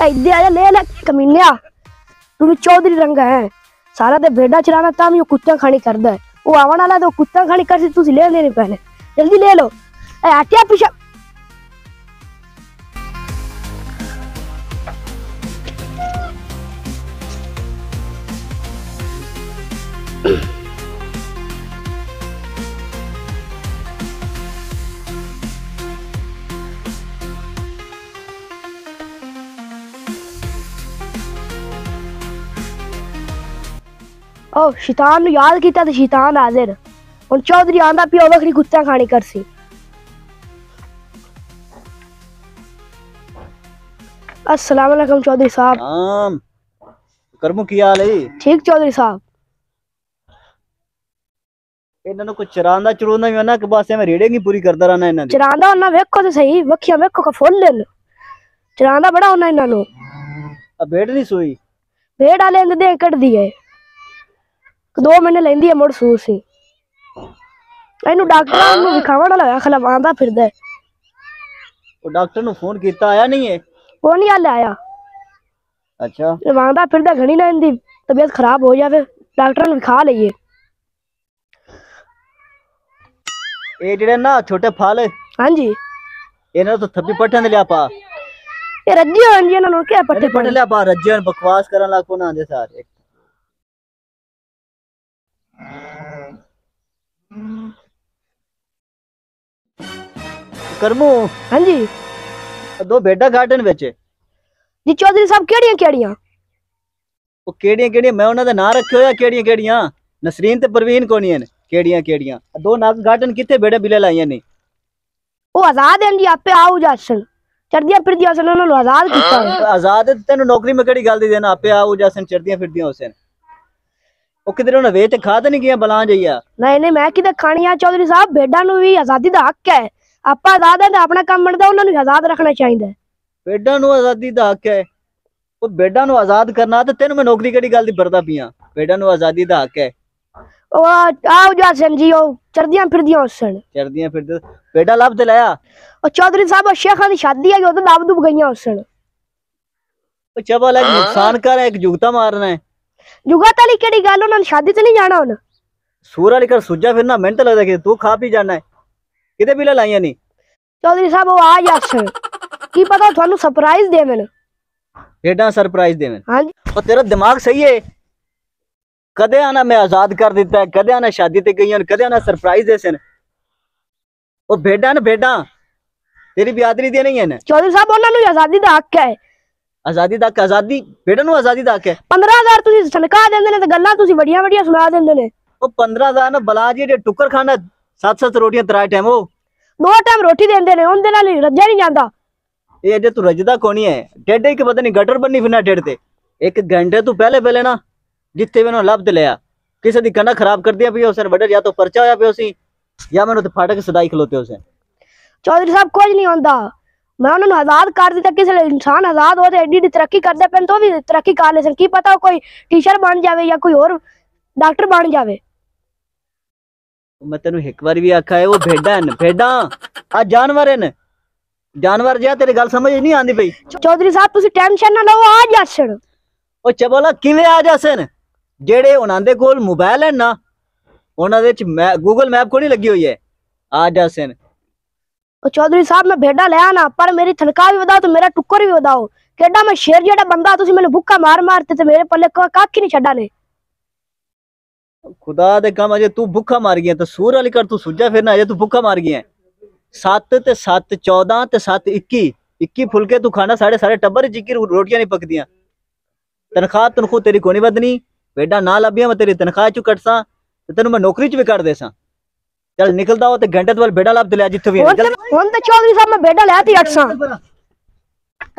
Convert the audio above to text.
इधर आजा ले ले कमीनिया तू भी चौधरी रंग है सारा ते भेड़ा चराना ता भी कुत्ता खानी करदा है वो आवन वाला तो कुत्ता खानी कर सी तुसी ले लेने पहले जल्दी ले लो ए हटिया पीछे ओ शैतान नु याद कीता ते शैतान हाजिर हुन चौधरी आंदा पियो वखरी कुत्ता खानी करसी अस्सलाम वालेकुम चौधरी साहब करमू की हाल है ठीक चौधरी साहब इन्हां नु कुछ चरांदा चरूंदा भी ना कि बस मैं रेड़े नहीं पूरी करदा रहना इन्हां दी चरांदा होना वेखो ते सही वखिया वेखो का फुल ले चरांदा बड़ा होना इन्हां नु अब भेड़ नहीं सोई भेड़ आले दे कट दी है 2 महीने लेंदी है मुड़ सूर सी एनु डॉक्टर नु दिखावण वाला खला आंदा फिरदा वो डॉक्टर नु फोन कीता आया नहीं है वो नहीं हाले आया अच्छा आंदा फिरदा घणी ना इनदी तबीयत खराब हो जावे डॉक्टर नु दिखा लईए ए जेड़े ना छोटे फल हां जी इन्हां तो थप्पी पट्ठे ने लिया पा ये रज्जी होन जी इन्हां नु क्या पट्टे पट्टे लिया पा रज्जन बकवास करन ला को ना आंदे सारे करमू हां जी 2 भेड़ा गार्डन विच जी चौधरी साहब केड़ियां ओ केड़ियां मैं उन्हां दा नाम रखियो या केड़ियां नसरीन ते परवीन कोनी हन केड़ियां 2 नाग गार्डन किथे भेड़े बिले लाईयां ने ओ आजाद हैं जी आपे आऊ जासन चढ़दियां फिरदियां सन उन्हां नु आजाद कीता आजाद तेनु नौकरी में केड़ी गल दी देना आपे आऊ जासन चढ़दियां फिरदियां होसन ओ किधर उन्हां वेच खा ते नहीं गया बला जइया नहीं मैं किते खानी आ चौधरी साहब भेड़ा नु भी आजादी दा हक है आपा आजाद है अपना काम बनदा उन्हां नु आजाद रखना चाहिए भेड़ा नु आजादी दा हक है ओ भेड़ा नु आजाद करना ते तेनु मैं नौकरी केड़ी गल दी भरदा पिया भेड़ा नु आजादी दा हक है ओ आओ जासन जी ओ चढ़दियां फिरदियां होसन चढ़दियां फिरदियां भेड़ा लाभ ते लाया ओ चौधरी साहब शेखां दी शादी है ओदे दाब दुब गईयां होसन ओ चबल एक नुकसान कर एक जुगता मारना है जुगा ताली केड़ी गल उन्हां शादी ते नहीं जाना हुन सूर वाली कर सुजा फिरना मेहनत लगदा कि तू खा पी जाना है किते बिले लाईयां नहीं चौधरी साहब वो आ जासन की पता थानू सरप्राइज देवन भेड़ा सरप्राइज देवन हां ओ तेरा दिमाग सही है कदे आना मैं आजाद कर दिता है कदे आना शादी ते गईयां कदे आना सरप्राइज देसन ओ भेड़ा न भेड़ा तेरी बिरादरी दी नहीं है ना चौधरी साहब उन्हां नु आजादी दा हक है आजादी दा आजादी भेड़ा नु आजादी दा हक है 15000 तुसी तनखा देंदे ने ते गल्लां तुसी बड़ियां सुना देंदे ने ओ 15000 ना बला जी जे टुकर खाना 7-7 रोटियां 3 टाइम हो 2 टाइम रोटी देंदे ने उनदे नाल रज्जा नहीं जांदा ये जे तू रजदा कोनी है टेढ़े के पता नहीं गटर बन्नी फिरना टेढ़ ते 1 घंटे तू पहले ना जिथे भी लभ ते लिया किसी दी कना खराब कर दिया पियो सर बड़े या तो परचा होया पियो सी या मैंने तो फाटक सदाई खलोते हो से चौधरी साहब कुछ नहीं होंदा मैं उन्हें आजाद कर दिता किसी इंसान आजाद हो तो एडी तरक्की करदे पेन तो भी तरक्की कर ले की पता कोई टीचर बन जावे या कोई और डॉक्टर बन जावे मैं तेनु एक बार भी आखा है वो भेड़ा आ जानवर हैं जानवर जा तेरी गल समझ नहीं आंदी पई चौधरी साहब तुसी टेंशन ना लो आ जासन ओ चबला किवें आ जासन जेड़े उन्हां दे कोल मोबाइल है ना उन्हां दे च गूगल मैप कोनी लगी हुई है आ जासन ओ चौधरी साहब मैं भेड़ा ले आना पर मेरी तनख्वाह भी बताओ तो मेरा टुक्कर भी बताओ केडा मैं शेर जेड़ा बंदा तुसी मैंने भूखा मारते ते मेरे पल्ले काख ही नहीं छड्डा ने खुदा दे काम अजे तू भूखा मार गया तो सूर वाली कर तू सुजा फिरना अजे तू भूखा मार गया 7 ते 7 14 ते 7 21 फुलके तू खाना साढ़े टब्बर च 21 रोटियां नहीं पकदियां तनखू तेरी कोनी बदनी भेड़ा ना लभिया मैं तेरी तनख्वाह चू कटसा ते तेनु मैं नौकरी च भी कर देसा चल निकलदा हो ते घंटे तो भेड़ा लाभ दिला जिथे भी हुन ते चौधरी साहब मैं भेड़ा ले आती 800